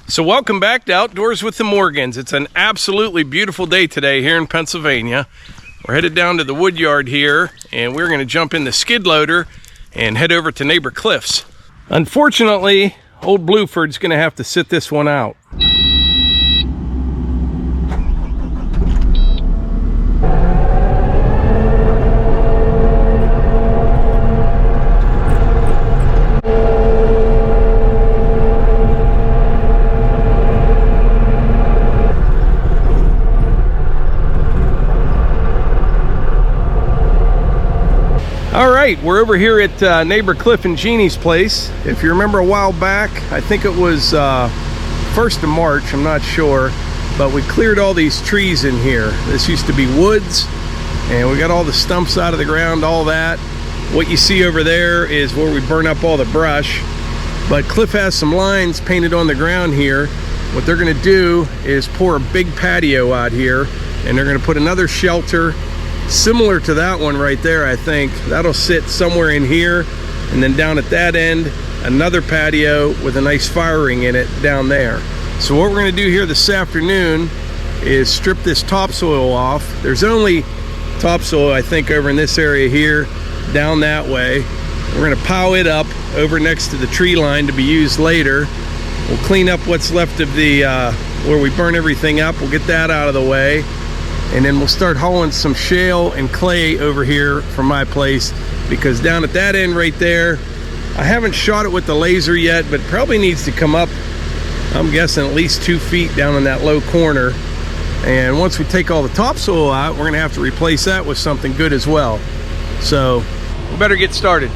So welcome back to Outdoors with the Morgans. It's an absolutely beautiful day today here in Pennsylvania. We're headed down to the wood yard here, and we're going to jump in the skid loader and head over to neighbor Cliff's. Unfortunately, old BluFord's going to have to sit this one out. All right, we're over here at neighbor Cliff and Jeannie's place. If you remember a while back, I think it was 1st of March, I'm not sure, but we cleared all these trees in here. This used to be woods, and we got all the stumps out of the ground, all that. What you see over there is where we burn up all the brush, but Cliff has some lines painted on the ground here. What they're gonna do is pour a big patio out here, and they're gonna put another shelter similar to that one right there. I think that'll sit somewhere in here, and then down at that end another patio with a nice fire ring in it down there. So what we're going to do here this afternoon is strip this topsoil off. There's only topsoil I think over in this area here, down that way. We're going to pile it up over next to the tree line to be used later. We'll clean up what's left of the where we burn everything up. We'll get that out of the way, and then we'll start hauling some shale and clay over here from my place, because down at that end right there, I haven't shot it with the laser yet, but probably needs to come up, I'm guessing at least 2 feet down in that low corner. And once we take all the topsoil out, we're gonna have to replace that with something good as well. So we better get started.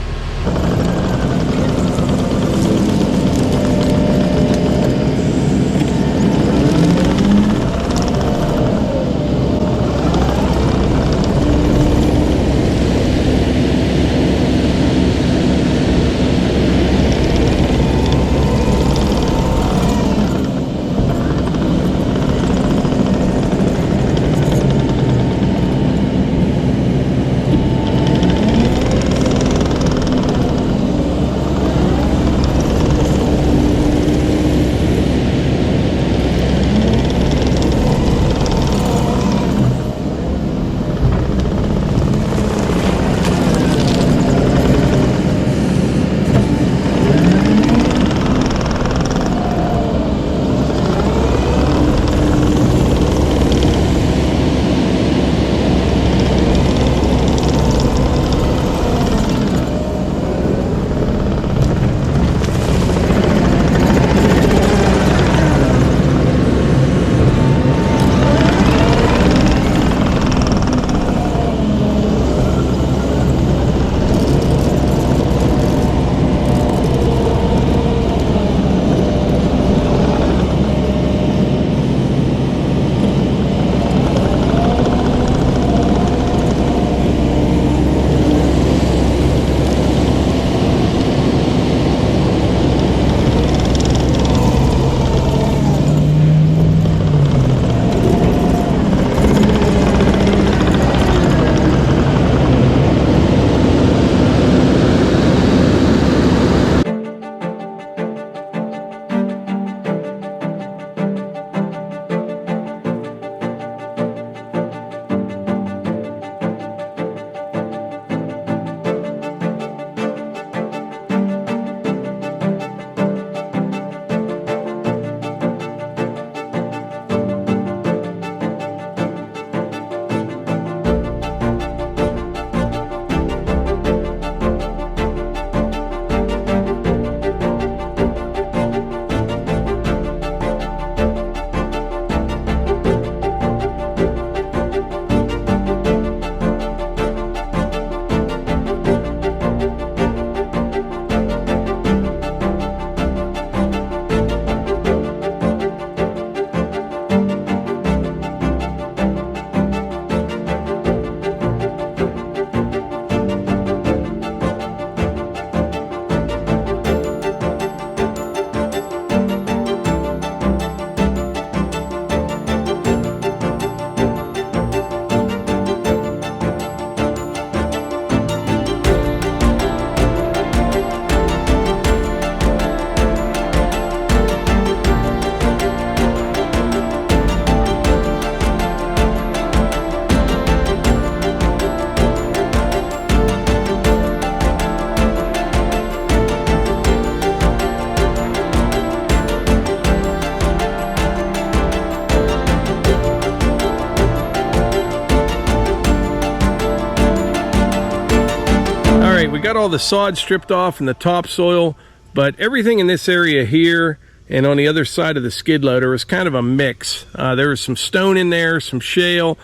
got all the sod stripped off and the topsoil, but everything in this area here and on the other side of the skid loader was kind of a mix. There was some stone in there, some shale,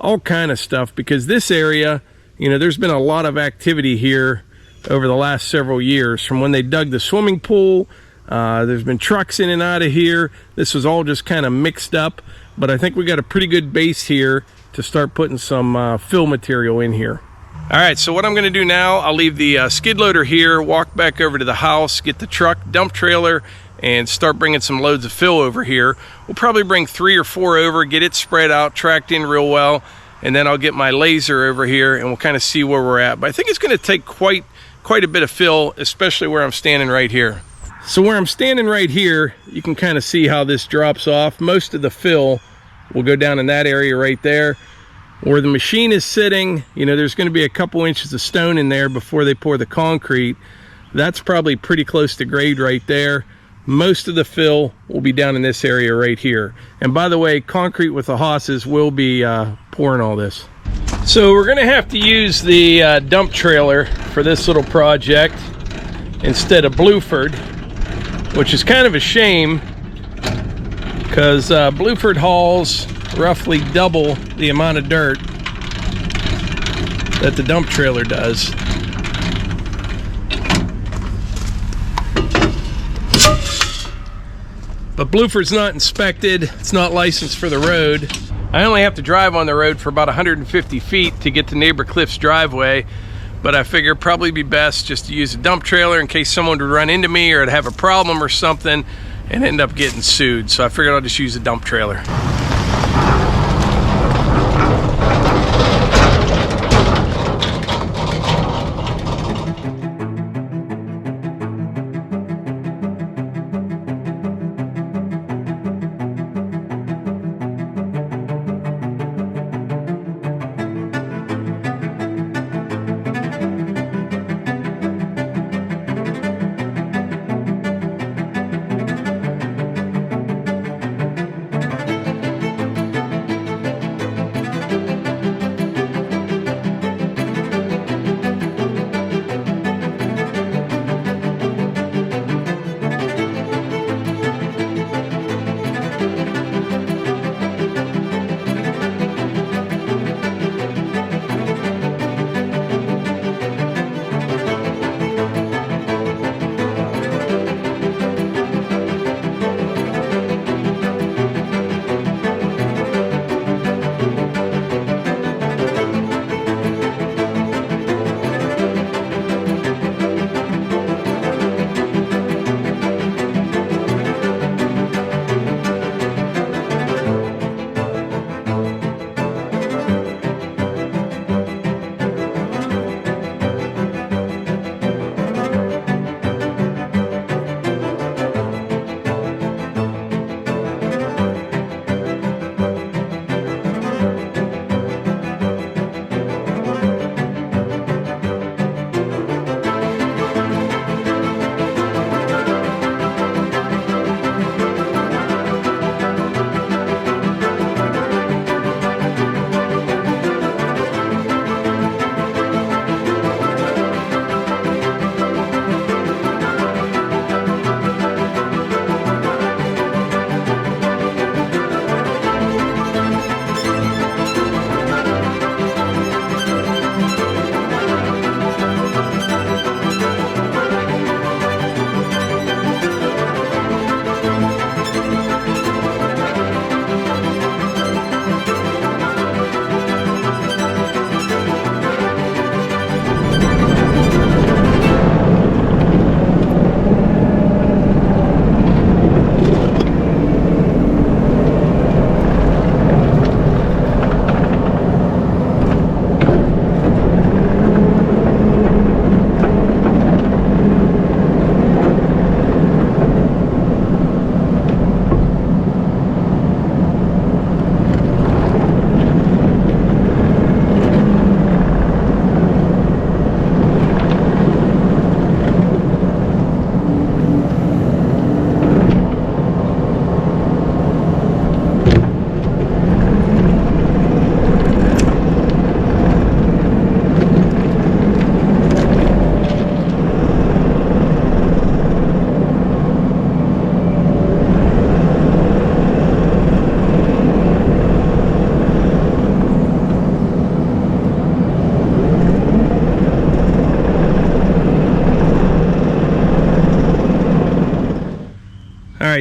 all kind of stuff, because this area, you know, there's been a lot of activity here over the last several years. From when they dug the swimming pool, there's been trucks in and out of here. This was all just kind of mixed up, but I think we got a pretty good base here to start putting some fill material in here. All right, so what I'm going to do now, I'll leave the skid loader here, walk back over to the house, get the truck, dump trailer, and start bringing some loads of fill over here. We'll probably bring 3 or 4 over, get it spread out, tracked in real well, and then I'll get my Lazer over here and we'll kind of see where we're at. But I think it's going to take quite a bit of fill, especially where I'm standing right here. So where I'm standing right here, you can kind of see how this drops off. Most of the fill will go down in that area right there. Where the machine is sitting, you know, there's going to be a couple inches of stone in there before they pour the concrete. That's probably pretty close to grade right there. Most of the fill will be down in this area right here. And by the way, concrete with the hosses will be pouring all this. So we're going to have to use the dump trailer for this little project instead of BluFord, which is kind of a shame because BluFord hauls roughly double the amount of dirt that the dump trailer does. But BluFord's not inspected, it's not licensed for the road. I only have to drive on the road for about 150 feet to get to neighbor Cliff's driveway, but I figure it'd probably be best just to use a dump trailer in case someone would run into me or I'd have a problem or something and end up getting sued. So I figured I'll just use a dump trailer.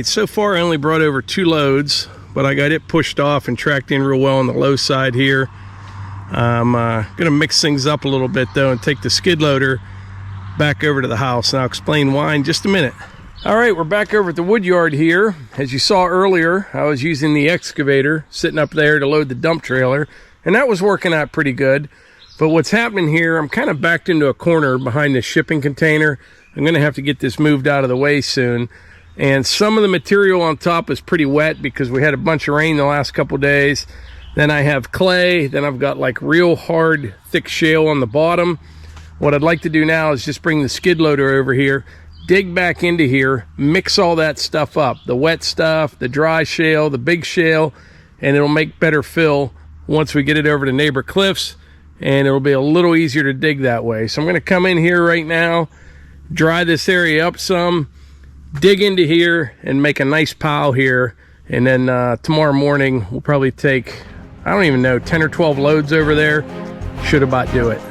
right, so far I only brought over 2 loads, but I got it pushed off and tracked in real well on the low side here. I'm gonna mix things up a little bit though and take the skid loader back over to the house, and I'll explain why in just a minute. All right, we're back over at the wood yard here. As you saw earlier, I was using the excavator sitting up there to load the dump trailer, and that was working out pretty good. But what's happening here, I'm kind of backed into a corner behind the shipping container. I'm gonna have to get this moved out of the way soon. And some of the material on top is pretty wet because we had a bunch of rain the last couple days. Then I have clay, then I've got like real hard, thick shale on the bottom. What I'd like to do now is just bring the skid loader over here, dig back into here, mix all that stuff up. The wet stuff, the dry shale, the big shale, and it'll make better fill once we get it over to neighbor Cliff's, and it'll be a little easier to dig that way. So I'm gonna come in here right now, dry this area up some, dig into here and make a nice pile here, and then tomorrow morning we'll probably take, I don't even know, 10 or 12 loads over there. Should about do it.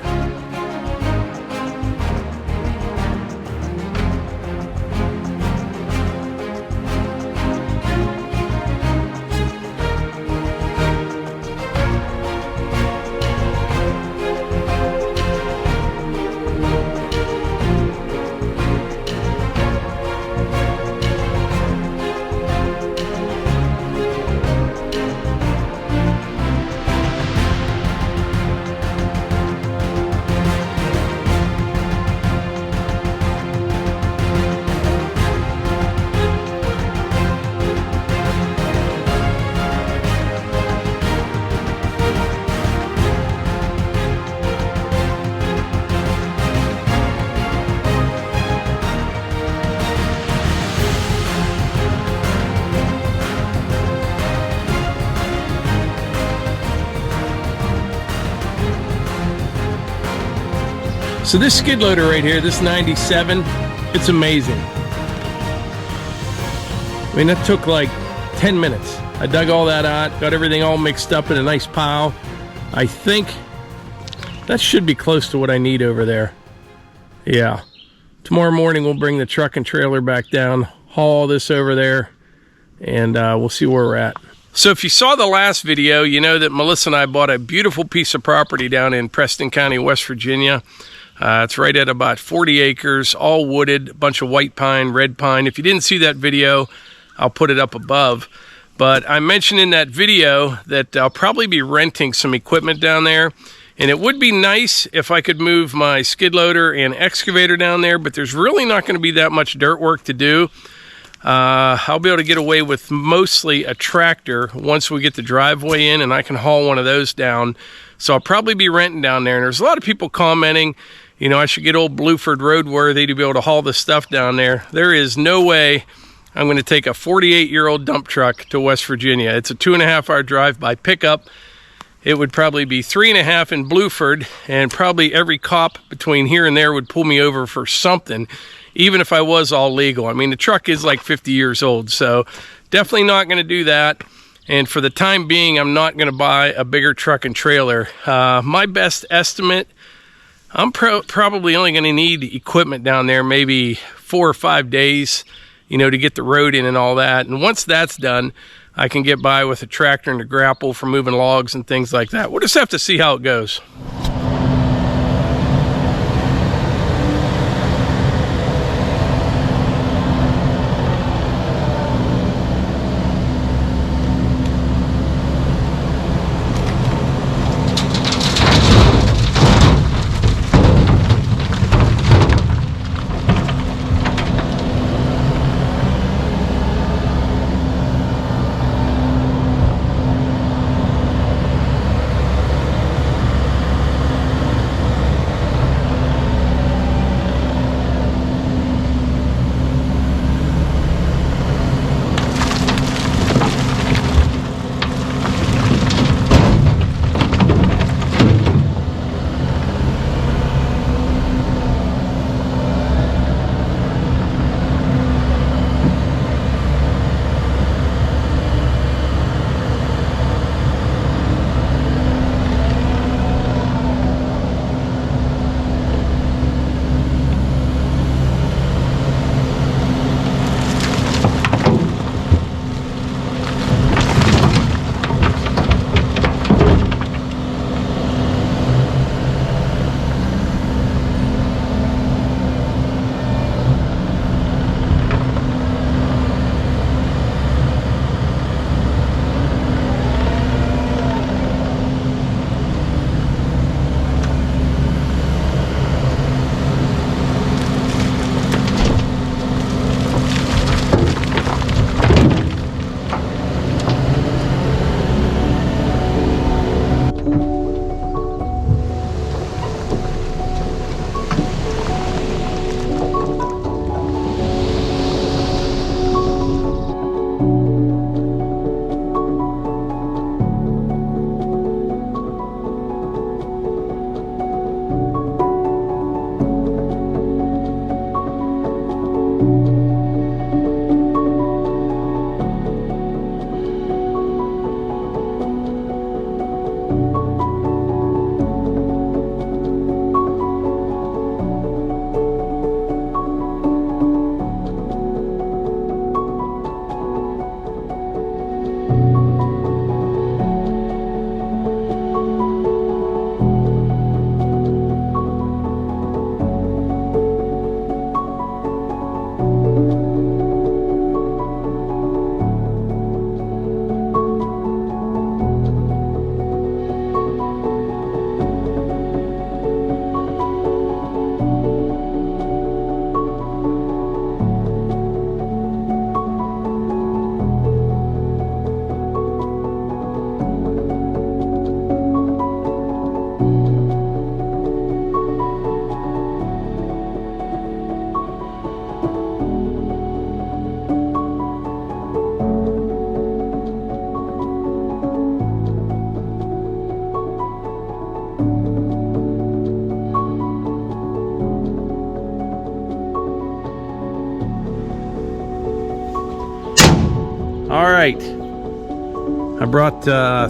So this skid loader right here, this 97, it's amazing. I mean, that took like 10 minutes. I dug all that out, got everything all mixed up in a nice pile. I think that should be close to what I need over there. Yeah. Tomorrow morning we'll bring the truck and trailer back down, haul all this over there, and we'll see where we're at. So if you saw the last video, you know that Melissa and I bought a beautiful piece of property down in Preston County, West Virginia. It's right at about 40 acres, all wooded, a bunch of white pine, red pine. If you didn't see that video, I'll put it up above. But I mentioned in that video that I'll probably be renting some equipment down there. And it would be nice if I could move my skid loader and excavator down there, but there's really not going to be that much dirt work to do. I'll be able to get away with mostly a tractor once we get the driveway in, and I can haul one of those down. So I'll probably be renting down there. And there's a lot of people commenting, you know, I should get old BluFord roadworthy to be able to haul this stuff down there. There is no way I'm going to take a 48-year-old dump truck to West Virginia. It's a 2.5-hour drive by pickup. It would probably be 3.5 in BluFord, and probably every cop between here and there would pull me over for something, even if I was all legal. I mean, the truck is like 50 years old, so definitely not going to do that. And for the time being, I'm not going to buy a bigger truck and trailer. My best estimate, I'm probably only going to need equipment down there maybe 4 or 5 days, you know, to get the road in and all that. And once that's done, I can get by with a tractor and a grapple for moving logs and things like that. We'll just have to see how it goes. right, I brought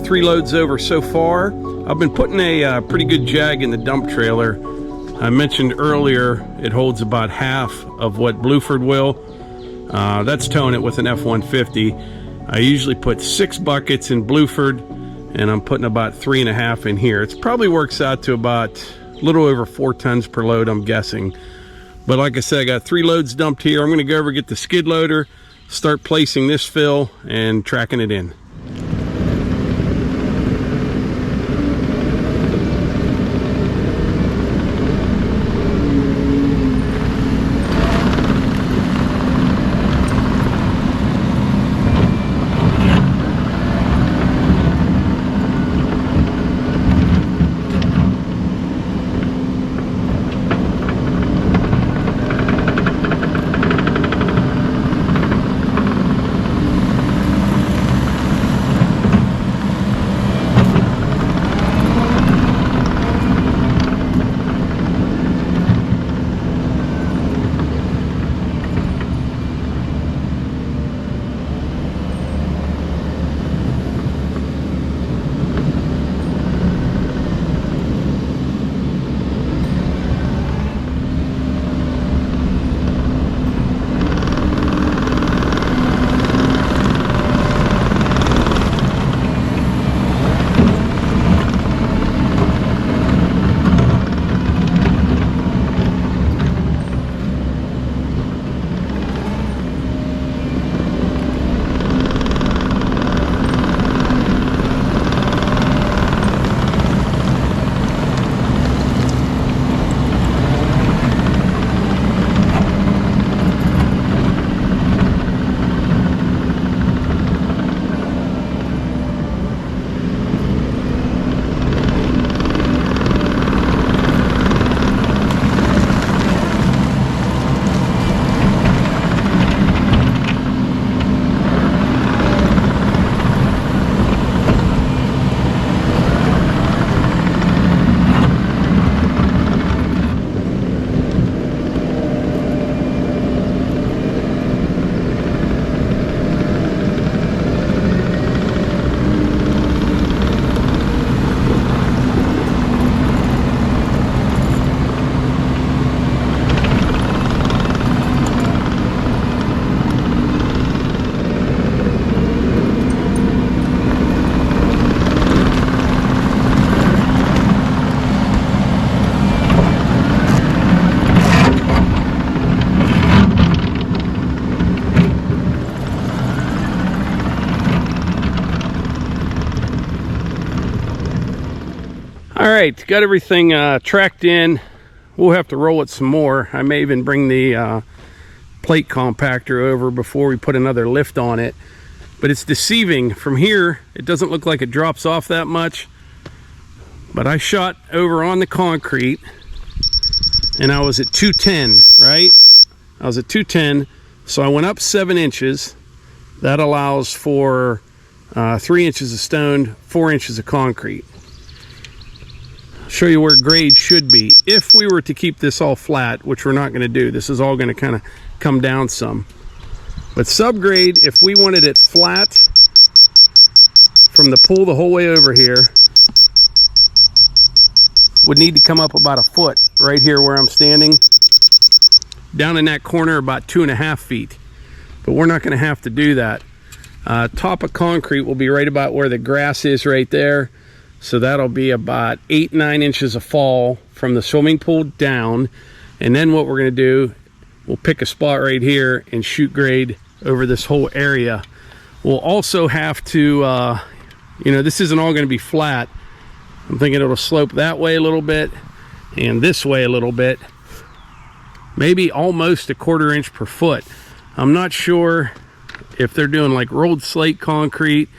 3 loads over so far. I've been putting a pretty good jag in the dump trailer. I mentioned earlier it holds about half of what BluFord will. That's towing it with an F-150. I usually put 6 buckets in BluFord, and I'm putting about 3.5 in here. It probably works out to about a little over 4 tons per load, I'm guessing. But like I said, I got 3 loads dumped here. I'm going to go over, get the skid loader, start placing this fill and tracking it in. All right, got everything tracked in. We'll have to roll it some more. I may even bring the plate compactor over before we put another lift on it. But it's deceiving. From here, it doesn't look like it drops off that much. But I shot over on the concrete, and I was at 210, right? I was at 210, so I went up 7 inches. That allows for 3 inches of stone, 4 inches of concrete. Show you where grade should be if we were to keep this all flat, which we're not going to do. This is all going to kind of come down some. But subgrade, if we wanted it flat from the pool the whole way over here, would need to come up about 1 foot right here where I'm standing. Down in that corner about 2.5 feet. But we're not going to have to do that. Top of concrete will be right about where the grass is right there. So that'll be about 8-9 inches of fall from the swimming pool down. And then what we're going to do, we'll pick a spot right here and shoot grade over this whole area. We'll also have to, you know, this isn't all going to be flat. I'm thinking it'll slope that way a little bit and this way a little bit. Maybe almost 1/4 inch per foot. I'm not sure if they're doing like rolled slate concrete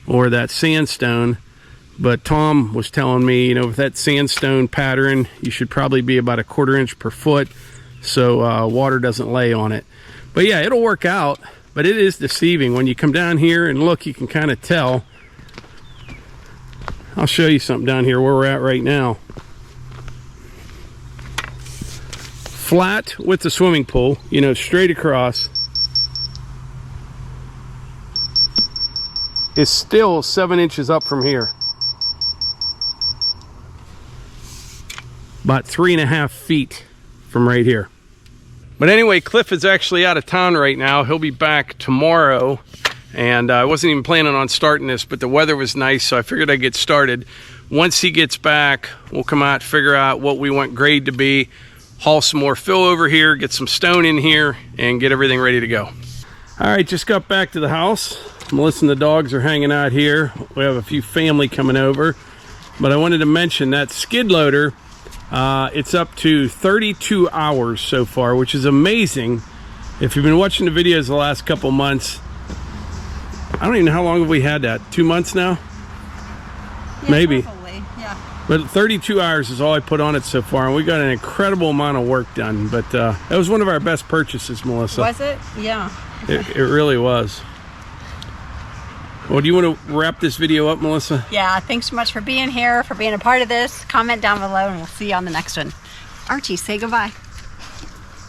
or that sandstone. But Tom was telling me, you know, with that sandstone pattern, you should probably be about 1/4 inch per foot so water doesn't lay on it. But yeah, it'll work out, but it is deceiving. When you come down here and look, you can kind of tell. I'll show you something down here where we're at right now. Flat with the swimming pool, you know, straight across. is still 7 inches up from here. About 3.5 feet from right here. But anyway, Cliff is actually out of town right now. He'll be back tomorrow. And I wasn't even planning on starting this, but the weather was nice, so I figured I'd get started. Once he gets back, we'll come out, figure out what we want grade to be, haul some more fill over here, get some stone in here, and get everything ready to go. All right, just got back to the house. Melissa and the dogs are hanging out here. We have a few family coming over. But I wanted to mention that skid loader, it's up to 32 hours so far, which is amazing. If you've been watching the videos the last couple months, I don't even know how long have we had that. 2 months now? Yeah, maybe. Probably, yeah. But 32 hours is all I put on it so far, and we got an incredible amount of work done. But that was one of our best purchases, Melissa. Was it? Yeah. It really was. Well, do you want to wrap this video up, Melissa? Yeah, thanks so much for being here, for being a part of this. Comment down below, and we'll see you on the next one. Archie, say goodbye.